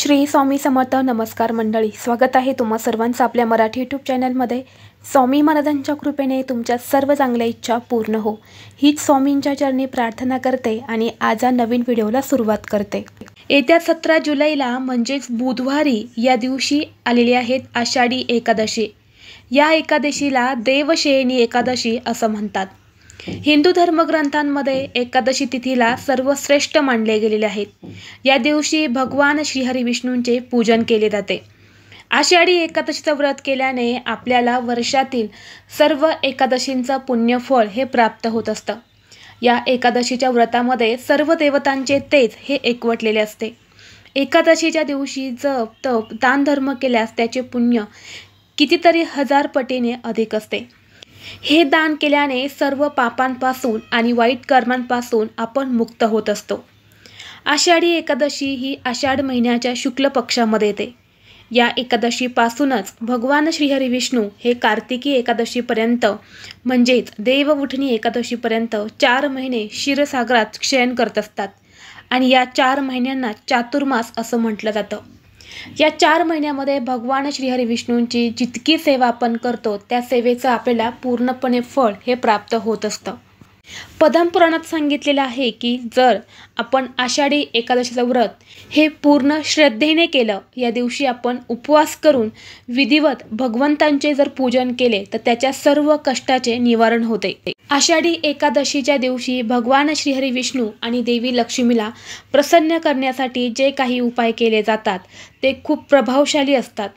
श्री स्वामी समर्थ. नमस्कार मंडळी, स्वागत आहे तुम्हा सर्वांचं आपल्या मराठी यूट्यूब चॅनलमध्ये. स्वामी महाराजांच्या कृपेने तुमच्या सर्व चांगल्या इच्छा पूर्ण हो, हीच स्वामींच्या चरणी प्रार्थना करते आणि आज नवीन व्हिडिओला सुरुवात करते. येत्या 17 जुलैला म्हणजेच बुधवारी या दिवशी आलेली आहेत आषाढी एकादशी. या एकादशीला देवशयनी एकादशी असं म्हणतात. हिंदू धर्मग्रंथांमध्ये एकादशी तिथीला सर्वश्रेष्ठ मानले गेलेले आहेत. या दिवशी भगवान श्रीहरी विष्णूंचे पूजन केले जाते. आषाढी एकादशीचं व्रत केल्याने आपल्याला वर्षातील सर्व एकादशींचं पुण्यफळ हे प्राप्त होत असतं. या एकादशीच्या व्रतामध्ये सर्व देवतांचे तेज हे एकवटलेले असते. एकादशीच्या दिवशी जप तप दान धर्म केल्यास त्याचे पुण्य कितीतरी 1000 पटीने अधिक असते. हे दान केल्याने सर्व पापांपासून आणि वाईट कर्मांपासून आपण मुक्त होत असतो. आषाढी एकादशी ही आषाढ महिन्याच्या शुक्ल पक्षामध्ये येते. या एकादशीपासूनच भगवान श्रीहरी विष्णू हे कार्तिकी एकादशीपर्यंत म्हणजेच देवउठणी एकादशीपर्यंत 4 महिने क्षीरसागरात शयन करत असतात आणि या 4 महिन्यांना चातुर्मास असं म्हटलं जातं. या 4 महिन्यामध्ये भगवान श्रीहरी विष्णूंची जितकी सेवा आपण करतो त्या सेवेचं आपल्याला पूर्णपणे फळ हे प्राप्त होत असतं. पद्मपुराणात सांगितलेलं आहे की जर आपण आषाढी एकादशीचं व्रत हे पूर्ण श्रद्धेने केलं, या दिवशी आपण उपवास करून विधिवत भगवंतांचे जर पूजन केले तर त्याच्या सर्व कष्टाचे निवारण होते. आषाढी एकादशीच्या दिवशी भगवान श्रीहरी विष्णू आणि देवी लक्ष्मीला प्रसन्न करण्यासाठी जे काही उपाय केले जातात ते खूप प्रभावशाली असतात.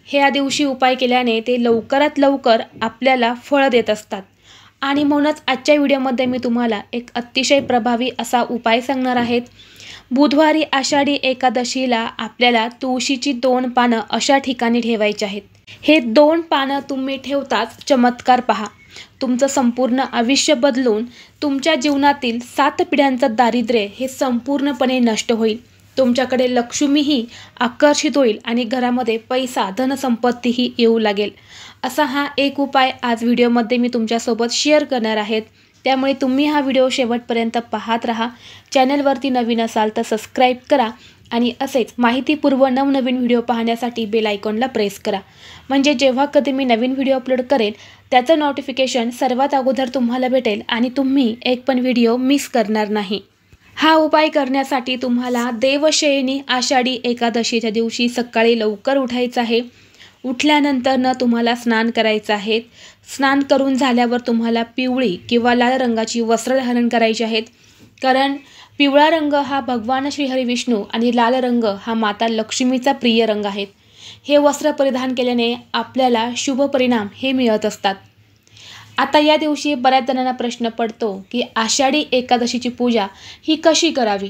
ह्या दिवशी उपाय केल्याने ते लवकरात लवकर आपल्याला फळ देत असतात आणि म्हणूनच आजच्या व्हिडिओमध्ये मी तुम्हाला एक अतिशय प्रभावी असा उपाय सांगणार आहेत. बुधवारी आषाढी एकादशीला आपल्याला तुळशीची 2 पानं अशा ठिकाणी ठेवायची आहेत. हे 2 पानं तुम्ही ठेवताच चमत्कार पहा. तुमचं संपूर्ण आयुष्य बदलून तुमच्या जीवनातील 7 पिढ्यांचं दारिद्र्य हे संपूर्णपणे नष्ट होईल. तुमच्याकडे लक्ष्मीही आकर्षित होईल आणि घरामध्ये पैसा धनसंपत्तीही येऊ लागेल. असा हा एक उपाय आज व्हिडिओमध्ये मी तुमच्यासोबत शेअर करणार आहेत. त्यामुळे तुम्ही हा व्हिडिओ शेवटपर्यंत पाहत राहा. चॅनलवरती नवीन असाल तर सबस्क्राईब करा आणि असेच माहितीपूर्व नवनवीन व्हिडिओ पाहण्यासाठी बेल आयकॉनला प्रेस करा. म्हणजे जेव्हा कधी मी नवीन व्हिडिओ अपलोड करेल त्याचं नोटिफिकेशन सर्वात अगोदर तुम्हाला भेटेल आणि तुम्ही एक पण व्हिडिओ मिस करणार नाही. हा उपाय करण्यासाठी तुम्हाला देवशयनी आषाढी एकादशीच्या दिवशी सकाळी लवकर उठायचं आहे. उठल्यानंतर तुम्हाला स्नान करायचं आहे. स्नान करून झाल्यावर तुम्हाला पिवळी किंवा लाल रंगाची वस्त्र धारण करायची आहेत. कारण पिवळा रंग हा भगवान श्रीहरी विष्णू आणि लाल रंग हा माता लक्ष्मीचा प्रिय रंग आहेत. हे वस्त्र परिधान केल्याने आपल्याला शुभ परिणाम हे मिळत असतात. आता या दिवशी बऱ्याच जणांना प्रश्न पडतो की आषाढी एकादशीची पूजा ही कशी करावी.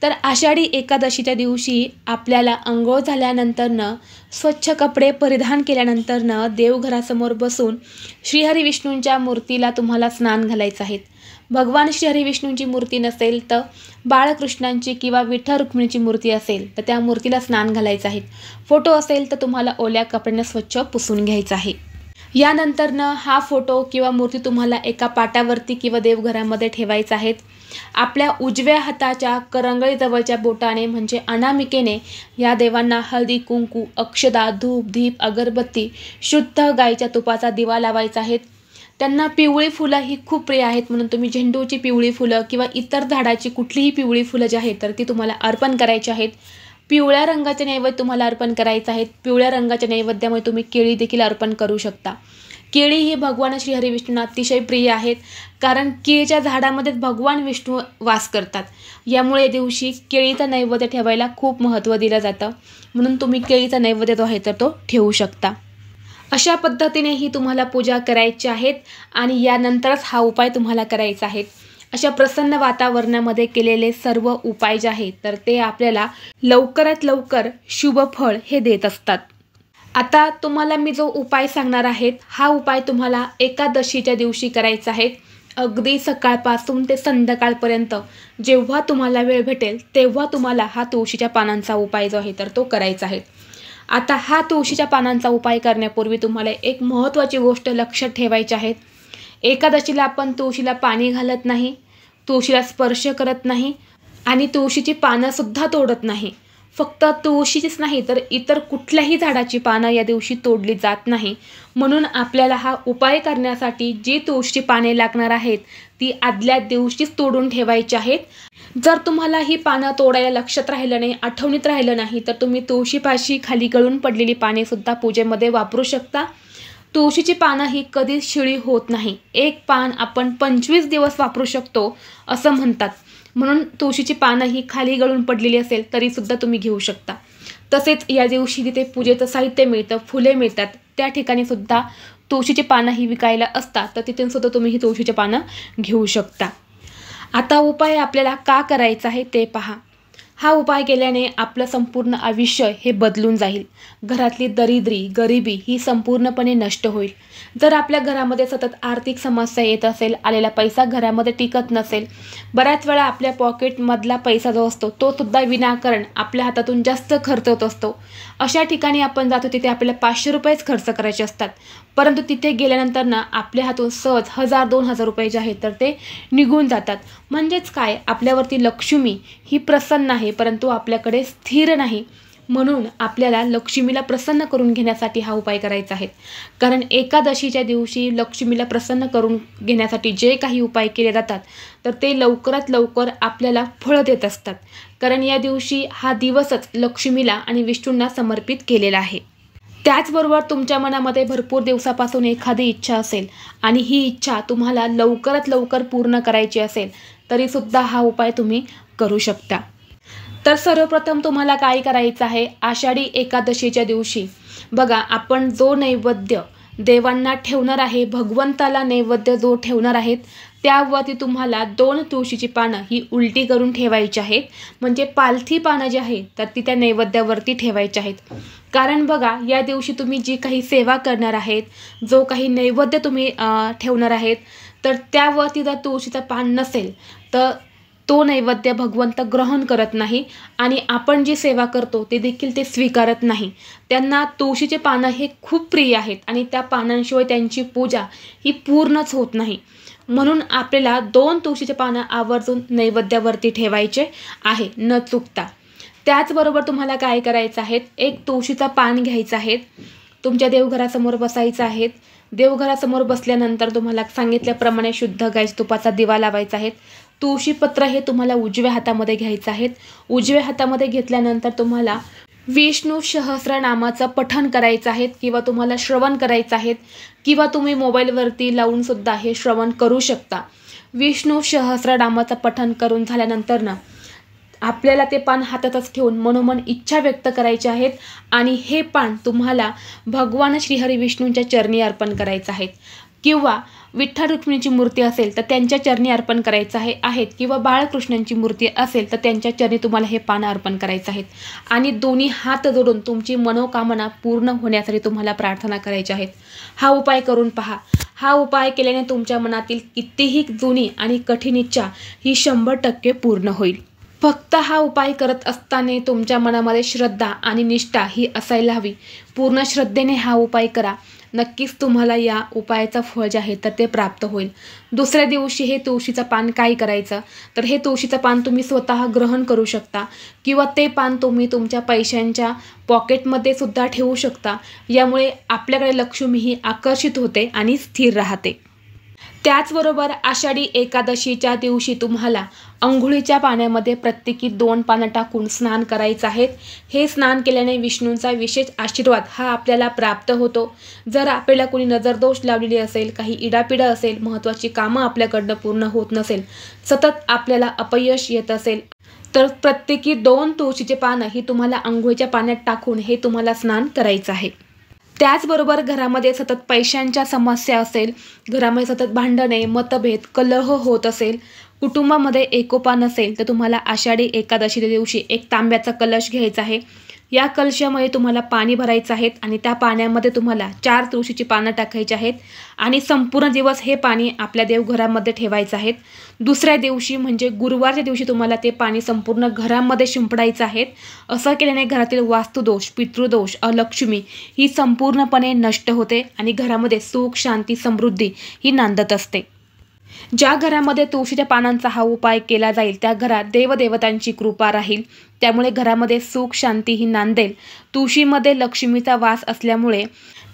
तर आषाढी एकादशीच्या दिवशी आपल्याला अंघोळ झाल्यानंतरनं स्वच्छ कपडे परिधान केल्यानंतरनं देवघरासमोर बसून श्रीहरी विष्णूंच्या मूर्तीला तुम्हाला स्नान घालायचं आहे. भगवान श्रीहरी विष्णूंची मूर्ती नसेल तर बाळकृष्णांची किंवा विठ्ठल रुक्मिणीची मूर्ती असेल तर त्या मूर्तीला स्नान घालायचं आहे. फोटो असेल तर तुम्हाला ओल्या कपड्याने स्वच्छ पुसून घ्यायचं आहे. यानंतरनं हा फोटो किंवा मूर्ती तुम्हाला एका पाटावरती किंवा देवघरामध्ये ठेवायचा आहे. आपल्या उजव्या हाताच्या करंगळीजवळच्या बोटाने म्हणजे अनामिकेने या देवांना हळदी कुंकू अक्षदा धूप दीप अगरबत्ती शुद्ध गाईच्या तुपाचा दिवा लावायचा आहे. त्यांना पिवळी फुलं ही खूप प्रिय आहेत म्हणून तुम्ही झेंडूची पिवळी फुलं किंवा इतर झाडाची कुठलीही पिवळी फुलं जी आहेत तर ती तुम्हाला अर्पण करायची आहेत. पिवळ्या रंगाचे नैवेद्य तुम्हाला अर्पण करायचं आहे. पिवळ्या रंगाच्या नैवेद्यामुळे तुम्ही केळी देखील अर्पण करू शकता. केळी ही भगवान श्रीहरी विष्णूंना अतिशय प्रिय आहेत. कारण केळीच्या झाडामध्येच भगवान विष्णू वास करतात. यामुळे दिवशी केळीचा नैवेद्य ठेवायला खूप महत्त्व दिलं जातं. म्हणून तुम्ही केळीचा नैवेद्य जो आहे तर तो ठेवू शकता. अशा पद्धतीने ही तुम्हाला पूजा करायची आहेत आणि यानंतरच हा उपाय तुम्हाला करायचा आहे. अशा प्रसन्न वातावरणामध्ये केलेले सर्व उपाय जे आहेत तर ते आपल्याला लवकरात लवकर शुभ फळ हे देत असतात. आता तुम्हाला मी जो उपाय सांगणार आहे हा उपाय तुम्हाला एकादशीच्या दिवशी करायचा आहे. अगदी सकाळपासून ते संध्याकाळपर्यंत जेव्हा तुम्हाला वेळ भेटेल तेव्हा तुम्हाला हा तुळशीच्या पानांचा उपाय जो आहे तर तो करायचा आहे. आता हा तुळशीच्या पानांचा उपाय करण्यापूर्वी तुम्हाला एक महत्त्वाची गोष्ट लक्षात ठेवायची आहे. एकादशीला आपण तुळशीला पाणी घालत नाही, तुळशीला स्पर्श करत नाही आणि तुळशीची पानंसुद्धा तोडत नाही. फक्त तुळशीचीच नाही तर इतर कुठल्याही झाडाची पानं या दिवशी तोडली जात नाही. म्हणून आपल्याला हा उपाय करण्यासाठी जी तुळशीची पाने लागणार आहेत ती आदल्या दिवशीच तोडून ठेवायची आहेत. जर तुम्हाला ही पानं तोडायला लक्षात राहिलं नाही, आठवणीत राहिलं नाही, तर तुम्ही तुळशीपाशी खाली गळून पडलेली पाने सुद्धा पूजेमध्ये वापरू शकता. तुळशीची पानं ही कधीच शिळी होत नाही. एक पान आपण 25 दिवस वापरू शकतो असं म्हणतात. म्हणून तुळशीची पानं ही खाली गळून पडलेली असेल तरीसुद्धा तुम्ही घेऊ शकता. तसेच या दिवशी तिथे पूजेचं साहित्य मिळतं, फुले मिळतात, त्या ठिकाणी सुद्धा तुळशीची पानं ही विकायला असतात, तर तिथून सुद्धा तुम्ही ही तुळशीची पानं घेऊ शकता. आता उपाय आपल्याला का करायचा आहे ते पहा. हा उपाय केल्याने आपलं संपूर्ण आयुष्य हे बदलून जाईल. घरातली दरिद्री, गरिबी ही संपूर्णपणे नष्ट होईल. जर आपल्या घरामध्ये सतत आर्थिक समस्या येत असेल, आलेला पैसा घरामध्ये टिकत नसेल, बऱ्याच वेळा आपल्या पॉकेटमधला पैसा जो असतो तो सुद्धा विनाकारण आपल्या हातातून जास्त खर्च होत असतो. अशा ठिकाणी आपण जातो तिथे आपल्याला 500 रुपयेच खर्च करायचे असतात, परंतु तिथे गेल्यानंतर ना आपल्या हातून सहज 1000-2000 रुपये जे आहेत तर ते निघून जातात. म्हणजेच काय, आपल्यावरती लक्ष्मी ही प्रसन्न आहे परंतु आपल्याकडे स्थिर नाही. म्हणून आपल्याला लक्ष्मीला प्रसन्न करून घेण्यासाठी हा उपाय करायचा आहे. कारण एकादशीच्या दिवशी लक्ष्मीला प्रसन्न करून घेण्यासाठी जे काही उपाय केले जातात तर ते लवकरात लवकर आपल्याला फळ देत असतात. कारण या दिवशी हा दिवसच लक्ष्मीला आणि विष्णूंना समर्पित केलेला आहे. त्याचबरोबर तुमच्या मनामध्ये भरपूर दिवसापासून एखादी इच्छा असेल आणि ही इच्छा तुम्हाला लवकरात लवकर पूर्ण करायची असेल तरीसुद्धा हा उपाय तुम्ही करू शकता. तर सर्वप्रथम तुम्हाला काय करायचं आहे, आषाढी एकादशीच्या दिवशी बघा आपण जो नैवेद्य देवांना ठेवणार आहे, भगवंताला नैवेद्य जो ठेवणार आहेत त्यावरती तुम्हाला 2 तुळशीची पानं ही उलटी करून ठेवायची आहेत. म्हणजे पालथी पानं जी आहेत तर ती त्या नैवेद्यावरती ठेवायची आहेत. कारण बघा या दिवशी तुम्ही जी काही सेवा करणार आहेत, जो काही नैवेद्य तुम्ही ठेवणार आहेत तर त्यावरती जर तुळशीचं पान नसेल तर तो नैवेद्य भगवंत ग्रहण करत नाही आणि आपण जी सेवा करतो ते देखील ते स्वीकारत नाही. त्यांना तुळशीचे पानं हे खूप प्रिय आहेत आणि त्या पानांशिवाय त्यांची पूजा ही पूर्णच होत नाही. म्हणून आपल्याला 2 तुळशीचे पानं आवर्जून नैवेद्यावरती ठेवायचे आहे न चुकता. त्याचबरोबर तुम्हाला काय करायचं आहे, एक तुळशीचा पान घ्यायचं आहे, तुमच्या देवघरासमोर बसायचं आहे. देवघरासमोर बसल्यानंतर तुम्हाला सांगितल्याप्रमाणे शुद्ध गाईच्या तुपाचा दिवा लावायचा आहे. तुळशीपत्र हे तुम्हाला उजव्या हातामध्ये घ्यायचं आहे. उजव्या हातामध्ये घेतल्यानंतर तुम्हाला विष्णू सहस्रनामाचं पठण करायचं आहे किंवा तुम्हाला श्रवण करायचं आहे किंवा तुम्ही मोबाईलवरती लावून सुद्धा हे श्रवण करू शकता. विष्णू सहस्रनामाचं पठण करून झाल्यानंतर ना आपल्याला ते पान हातातच ठेवून मनोमन इच्छा व्यक्त करायची आहेत आणि हे पान तुम्हाला भगवान श्रीहरी विष्णूंच्या चरणी अर्पण करायचं आहे किंवा विठ्ठल रुक्मिणीची मूर्ती असेल तर त्यांच्या चरणी अर्पण करायचं आहे किंवा बाळकृष्णांची मूर्ती असेल तर त्यांच्या चरणी तुम्हाला हे पान अर्पण करायचं आहे आणि दोन्ही हात जोडून तुमची मनोकामना पूर्ण होण्यासाठी तुम्हाला प्रार्थना करायच्या आहेत. हा उपाय करून पहा. हा उपाय केल्याने तुमच्या मनातील कितीही जुनी आणि कठीण इच्छा ही 100% पूर्ण होईल. फक्त हा उपाय करत असताना तुमच्या मनामध्ये श्रद्धा आणि निष्ठा ही असायला हवी. पूर्ण श्रद्धेने हा उपाय करा. नक्कीच तुम्हाला या उपायाचं फळ जे आहे तर ते प्राप्त होईल. दुसऱ्या दिवशी हे तुळशीचं पान काय करायचं तर हे तुळशीचं पान तुम्ही स्वतः ग्रहण करू शकता किंवा ते पान तुम्ही तुमच्या पैशांच्या पॉकेटमध्ये सुद्धा ठेवू शकता. यामुळे आपल्याकडे लक्ष्मी ही आकर्षित होते आणि स्थिर राहते. त्याचबरोबर आषाढी एकादशीच्या दिवशी तुम्हाला अंघोळीच्या पाण्यामध्ये प्रत्येकी 2 पानं टाकून स्नान करायचं आहे. हे स्नान केल्याने विष्णूंचा विशेष आशीर्वाद हा आपल्याला प्राप्त होतो. जर आपल्याला कोणी नजरदोष लावलेली असेल, काही इडापिडा असेल, महत्त्वाची कामं आपल्याकडनं पूर्ण होत नसेल, सतत आपल्याला अपयश येत असेल तर प्रत्येकी 2 तुळशीचे पानं ही तुम्हाला अंघोळीच्या पाण्यात टाकून हे तुम्हाला स्नान करायचं आहे. त्याचबरोबर घरामध्ये सतत पैशांच्या समस्या असेल, घरामध्ये सतत भांडणे, मतभेद, कलह होत असेल, कुटुंबामध्ये एकोपा नसेल तर तुम्हाला आषाढी एकादशीच्या दिवशी एक तांब्याचा कलश घ्यायचा आहे. या कलशामध्ये तुम्हाला पाणी भरायचं आहे आणि त्या पाण्यामध्ये तुम्हाला 4 तुळशीची पानं टाकायची आहेत आणि संपूर्ण दिवस हे पाणी आपल्या देवघरामध्ये ठेवायचं आहे. दुसऱ्या दिवशी म्हणजे गुरुवारच्या दिवशी तुम्हाला ते पाणी संपूर्ण घरामध्ये शिंपडायचं आहे. असं केल्याने घरातील वास्तुदोष, पितृदोष, अलक्ष्मी ही संपूर्णपणे नष्ट होते आणि घरामध्ये सुख, शांती, समृद्धी ही नांदत असते. ज्या घरामध्ये तुळशीच्या पानांचा हा उपाय केला जाईल त्या घरात देवदेवतांची कृपा राहील, त्यामुळे घरामध्ये सुख शांती ही नांदेल। तुळशीमध्ये लक्ष्मीचा वास असल्यामुळे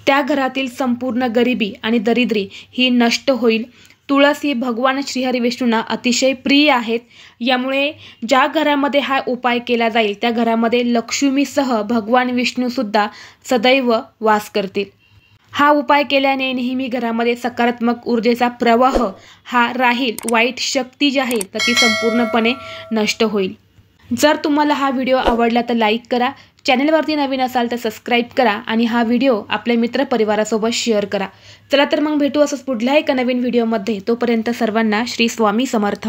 त्या घरातील संपूर्ण गरिबी आणि दरिद्री ही नष्ट होईल। तुळस ही भगवान श्रीहरी विष्णूंना अतिशय प्रिय आहेत, यामुळे ज्या घरामध्ये हा उपाय केला जाईल त्या घरामध्ये लक्ष्मीसह भगवान विष्णूसुद्धा सदैव वास करतील। हा उपाय केल्याने नेहमी घरामध्ये सकारात्मक ऊर्जेचा प्रवाह हा राहील, वाईट शक्ती जी आहे तर ती संपूर्णपणे नष्ट होईल। जर तुम्हाला हा व्हिडिओ आवडला तर लाईक करा, चॅनलवरती नवीन असाल तर सबस्क्राईब करा आणि हा व्हिडिओ आपल्या मित्रपरिवारासोबत शेअर करा। चला तर मग भेटू असंच पुढल्या एका नवीन व्हिडिओमध्ये। तोपर्यंत सर्वांना श्री स्वामी समर्थ।